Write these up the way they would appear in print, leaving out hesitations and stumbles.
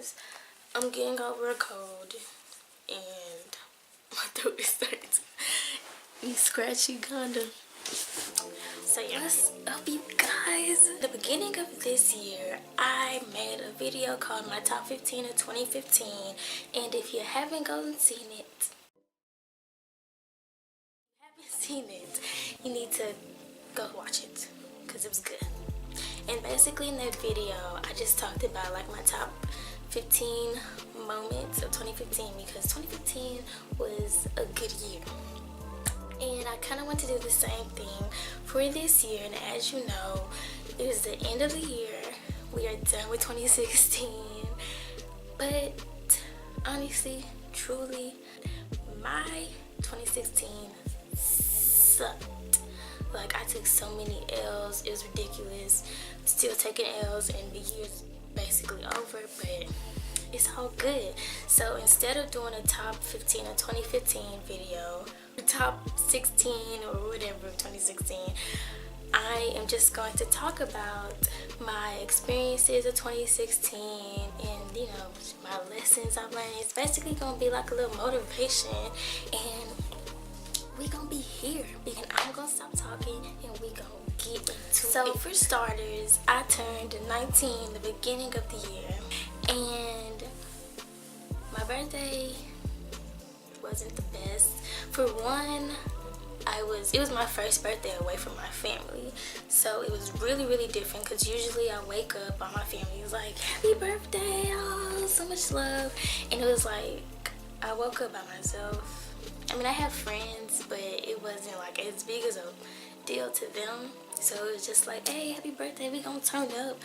guys. I'm getting over a cold and my throat is starting to be scratchy kinda. So yeah, what's up you guys? At the beginning of this year, I made a video called my top 15 of 2015, and if you haven't seen it, you need to go watch it because it was good. And basically in that video, I just talked about like my top 15 moments of 2015 because 2015 was a good year. And I kind of want to do the same thing for this year. And as you know, it is the end of the year. We are done with 2016. But honestly, truly, my 2016 sucked. Like, I took so many L's. It was ridiculous. Still taking L's and the year's basically over, but it's all good. So instead of doing a top 15 of 2015 video, top 16 or whatever of 2016, I am just going to talk about my experiences of 2016 and, you know, my lessons I've learned. It's basically going to be like a little motivation, and we gonna be here because I'm gonna stop talking and we gonna get into it. So for starters, I turned 19 the beginning of the year, and my birthday wasn't the best. For one, it was my first birthday away from my family, so it was really different because usually I wake up and my family is like, happy birthday, oh, so much love, and it was like I woke up by myself. I mean, I have friends, but it wasn't like as big as a deal to them. So it was just like, hey, happy birthday, we gonna turn up.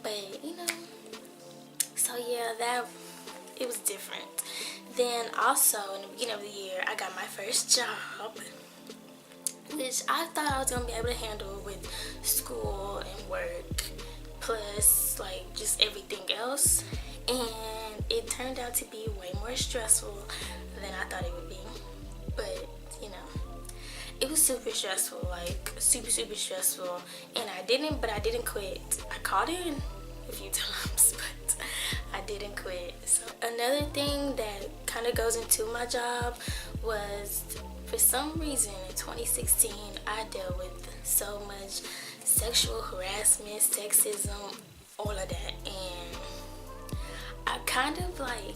But, you know, so yeah, it was different. Then also, in the beginning of the year, I got my first job, which I thought I was gonna be able to handle with school and work, plus, like, just everything else. And it turned out to be way more stressful than I thought it would be. But, you know, it was super stressful, like super stressful, and I didn't quit. I called in a few times, but I didn't quit. So another thing that kind of goes into my job was, for some reason in 2016, I dealt with so much sexual harassment, sexism, all of that, and I kind of like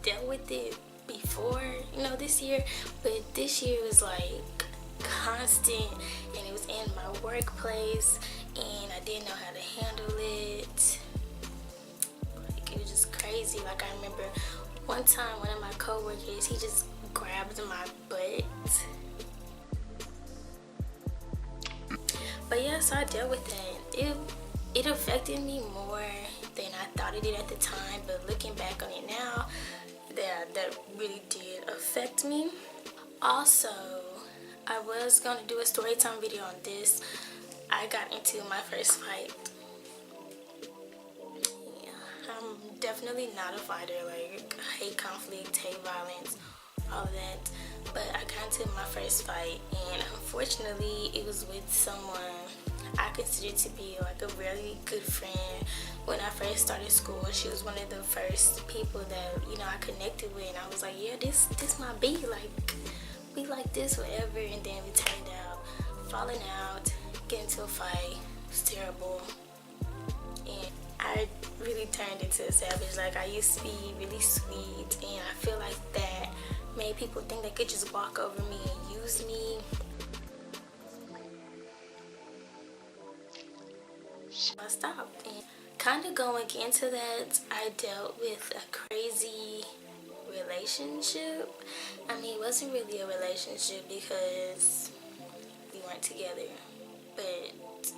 dealt with it before, you know, this year, but this year was like constant, and it was in my workplace, and I didn't know how to handle it. Like, it was just crazy. Like, I remember one time one of my coworkers, he just grabbed my butt. But yeah, so I dealt with that. It affected me more than I thought it did at the time, but looking back on it now, that really did affect me. Also, I was going to do a story time video on this. I got into my first fight. Yeah, I'm definitely not a fighter. Like, I hate conflict, hate violence, all of that. But I got into my first fight, and unfortunately, it was with someone I considered to be like a really good friend. When I first started school, she was one of the first people that, you know, I connected with, and I was like, yeah, this my B, like, we like this, whatever. And then we turned out falling out, getting into a fight. It was terrible, and I really turned into a savage. Like, I used to be really sweet, and I feel like that made people think they could just walk over me and use me. I stopped, and kind of going into that, I dealt with a crazy relationship. I mean, it wasn't really a relationship because we weren't together, but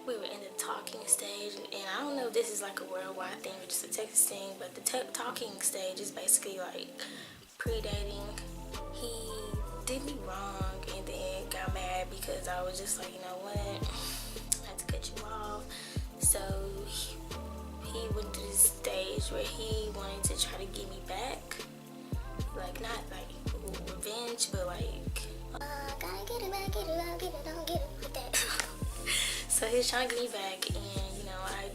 we were in the talking stage, and I don't know if this is like a worldwide thing or just a Texas thing, but the talking stage is basically like pre-dating. He did me wrong and then got mad because I was just like, you know what, I had to cut you off. So he went to this stage where he wanted to try to get me back, like not like revenge, but like gotta get it back, get it out, get it, don't get it, like that. So he was trying to get me back, and you know, I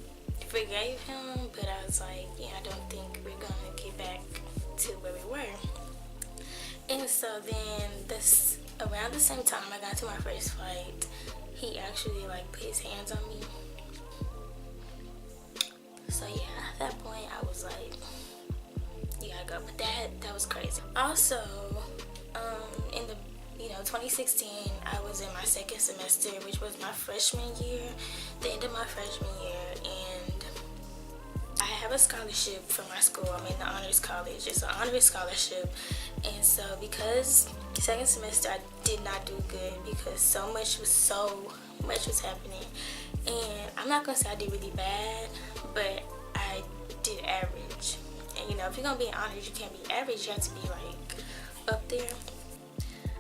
forgave him, but I was like, yeah, I don't think we're gonna get back to where we were. And so then around the same time I got to my first fight, he actually like put his hands on me. So yeah, at that point I was like, you gotta go. But that was crazy. Also, in the 2016, I was in my second semester, which was my freshman year, the end of my freshman year, and I have a scholarship from my school. I'm in the honors college. It's an honors scholarship, and so because second semester I did not do good because so much was happening, and I'm not gonna say I did really bad, but I did average. And if you're gonna be in honors, you can't be average. You have to be like up there.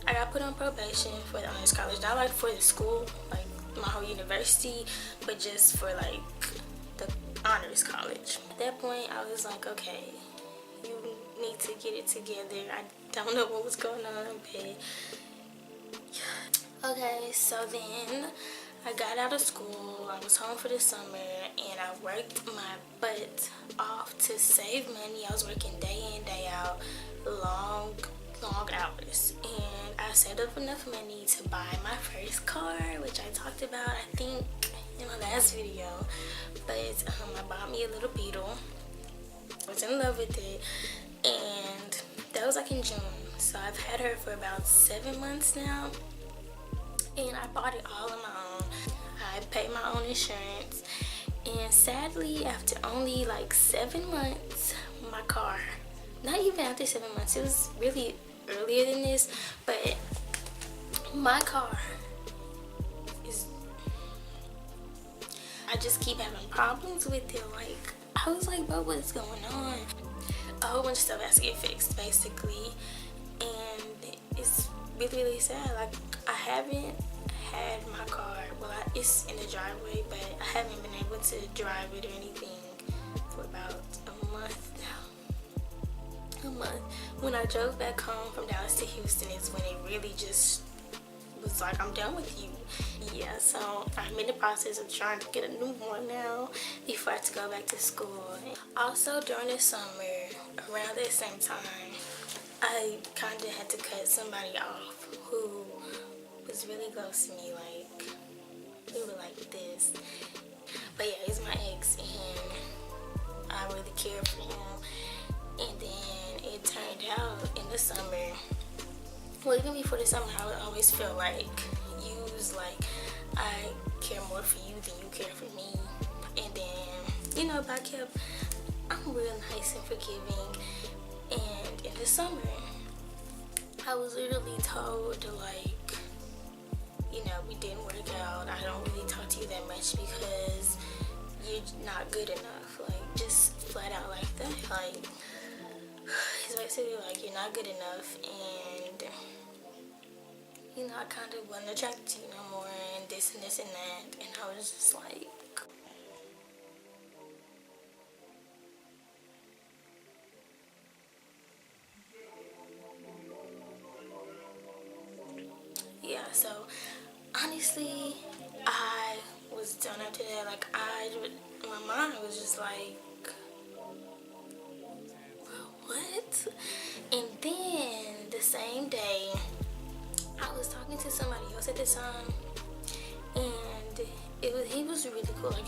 I got put on probation for the honors college, not like for the school, like my whole university, but just for like the honors college. At that point, I was like, okay, you need to get it together. I don't know what was going on, but okay, so then I got out of school. I was home for the summer, and I worked my butt off to save money. I was working day in, day out, long hours, and I saved up enough money to buy my first car, which I talked about I think in my last video. But I bought me a little Beetle. I was in love with it, and that was like in June, so I've had her for about 7 months now, and I bought it all on my own. I paid my own insurance, and sadly after only like 7 months, my car, not even after 7 months, it was really earlier than this, but my car I just keep having problems with it. Like, I was like, bro, what's going on? A whole bunch of stuff has to get fixed, basically, and it's really sad. Like, I haven't had my car, well, it's in the driveway, but I haven't been able to drive it or anything for about a month now. A month. When I drove back home from Dallas to Houston is when it really just was like, I'm done with you. Yeah, so I'm in the process of trying to get a new one now before I have to go back to school. Also, during the summer, around that same time, I kind of had to cut somebody off who was really close to me. Like, we were like this. But yeah, he's my ex, and I really cared for him. And then it turned out in the summer, well, even before the summer, I would always feel like used, like I care more for you than you care for me. And then, I'm real nice and forgiving. And in the summer, I was literally told, like, we didn't work out. I don't really talk to you that much because you're not good enough. Like, just flat out like that. Like, it's basically like, you're not good enough, and I kind of wasn't attracted to you no more, and this and this and that. And I was just like, yeah, so honestly, I was done after that. Like, my mind was just like, what? And then the same day, I was talking to somebody else at the time, and he was really cool. Like,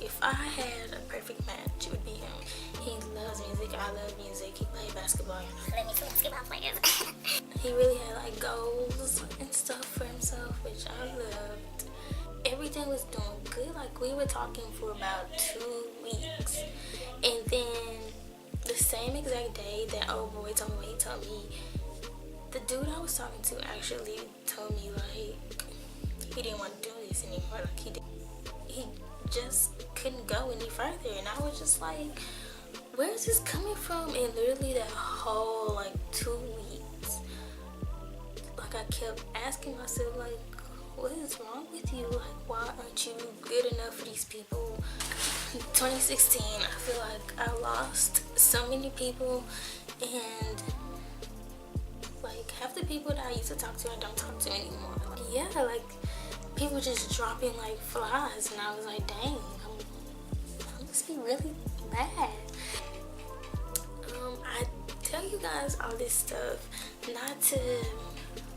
if I had a perfect match, it would be him. He loves music, I love music, he played basketball, let me see basketball players. He really had like goals and stuff for himself, which I loved. Everything was doing good. Like, we were talking for about 2 weeks, and then the same exact day that old boy told me what he told me, the dude I was talking to actually told me, like, he didn't want to do this anymore. Like, he just couldn't go any further. And I was just like, where is this coming from? And literally that whole, like, 2 weeks, like, I kept asking myself, like, what is wrong with you? Like, why aren't you good enough for these people? 2016, I feel like I lost so many people, and like, half the people that I used to talk to, I don't talk to anymore. Like, yeah, like, people just dropping like flies, and I was like, dang, I'm must be really mad. I tell you guys all this stuff not to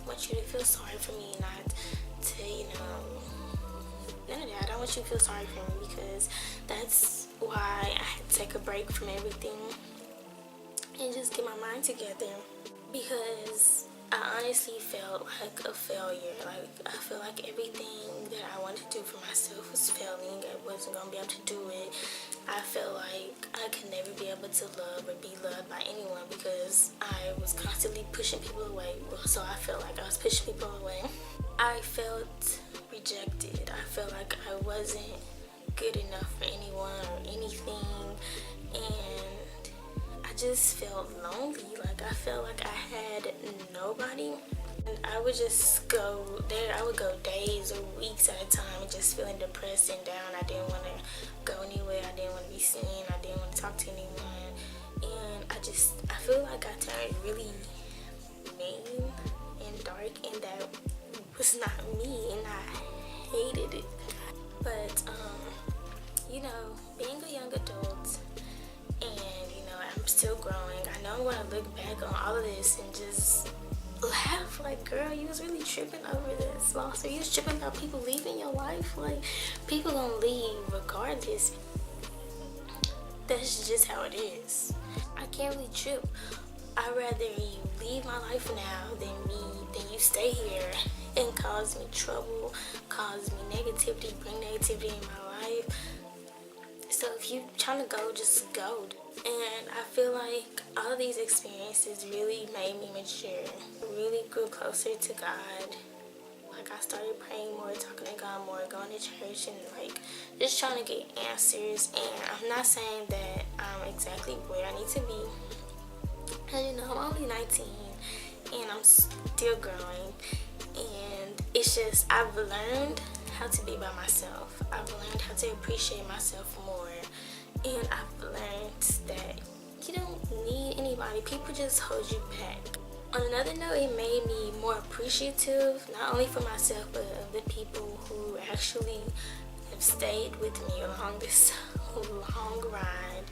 want you to feel sorry for me, not to, you know, none of that. I don't want you to feel sorry for me, because that's why I had to take a break from everything and just get my mind together, because I honestly felt like a failure. Like, I feel like everything that I wanted to do for myself was failing. I wasn't going to be able to do it. I felt like I could never be able to love or be loved by anyone, because I was constantly pushing people away. So I felt like I was pushing people away. I felt rejected. I felt like I wasn't good enough for anyone or anything. And I just felt lonely. Like, I felt like I had nobody. And I would just go there. I would go days or weeks at a time just feeling depressed and down. I didn't want to go anywhere. I didn't want to be seen. I didn't want to talk to anyone. And I feel like I turned really mean and dark, and that was not me, and I hated it. But, you know, being a young adult, and, you know, I'm still growing, I know when I look back on all of this and just laugh, like, girl, you was really tripping over this lawsuit. You was tripping about people leaving your life. Like, people gonna leave regardless. That's just how it is. I can't really trip. I'd rather you leave my life now than you stay here and cause me trouble, cause me negativity, bring negativity in my life. So if you trying to go, just go. And I feel like all of these experiences really made me mature. Really grew closer to God. Like, I started praying more, talking to God more, going to church, and like just trying to get answers. And I'm not saying that I'm exactly where I need to be. And you know, I'm only 19 and I'm still growing. And it's just, I've learned how to be by myself. I've learned how to appreciate myself more. And I've learned that you don't need anybody. People just hold you back. On another note, it made me more appreciative, not only for myself, but of the people who actually have stayed with me along this long ride.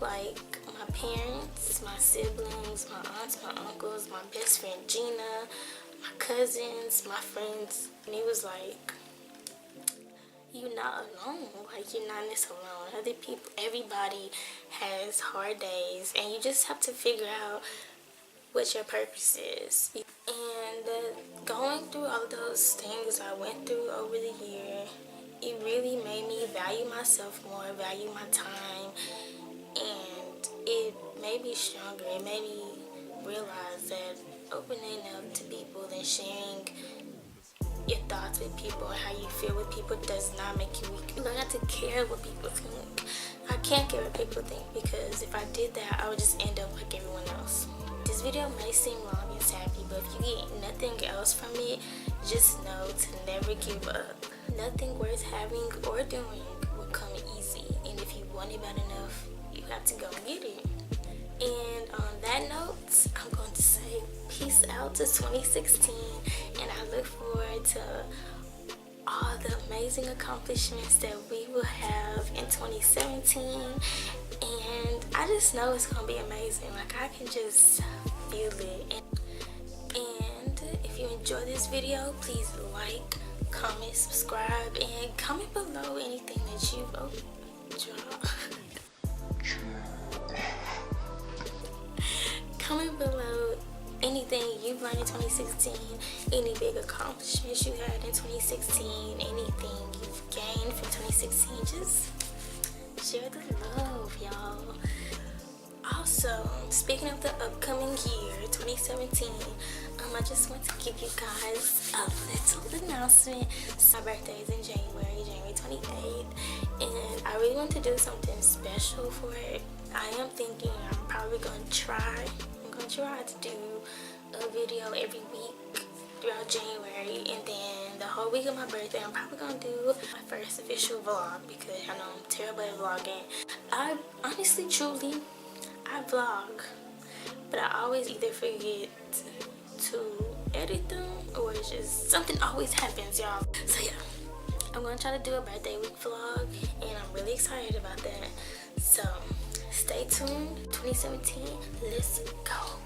Like my parents, my siblings, my aunts, my uncles, my best friend Gina, my cousins, my friends. And it was like, you're not alone. Like, you're not in this alone. Other people, everybody has hard days, and you just have to figure out what your purpose is. And going through all of those things I went through over the year, it really made me value myself more, value my time, and it made me stronger. It made me realize that opening up to people and sharing your thoughts with people and how you feel with people does not make you weak. You learn not to care what people think. I can't care what people think, because if I did that, I would just end up like everyone else. This video may seem long and sappy, but if you get nothing else from it, just know to never give up. Nothing worth having or doing will come easy, and if you want it bad enough, you have to go and get it. And on that note, I'm going to say peace out to 2016, and I look forward to all the amazing accomplishments that we will have in 2017. And I just know it's going to be amazing. Like, I can just feel it. And if you enjoy this video, please like, comment, subscribe, and comment below anything that you've comment below anything you've learned in 2016, any big accomplishments you had in 2016, anything you've gained from 2016. Just share the love, y'all. Also, speaking of the upcoming year, 2017, I just want to give you guys a little announcement. My birthday is in January 28th, and I really want to do something special for it. I am thinking I'm probably going to try to do a video every week throughout January, and then the whole week of my birthday I'm probably going to do my first official vlog, because I know I'm terrible at vlogging. I honestly, truly, I vlog, but I always either forget to edit them, or it's just something always happens, y'all. So yeah, I'm going to try to do a birthday week vlog, and I'm really excited about that. tuned. 2017, let's go.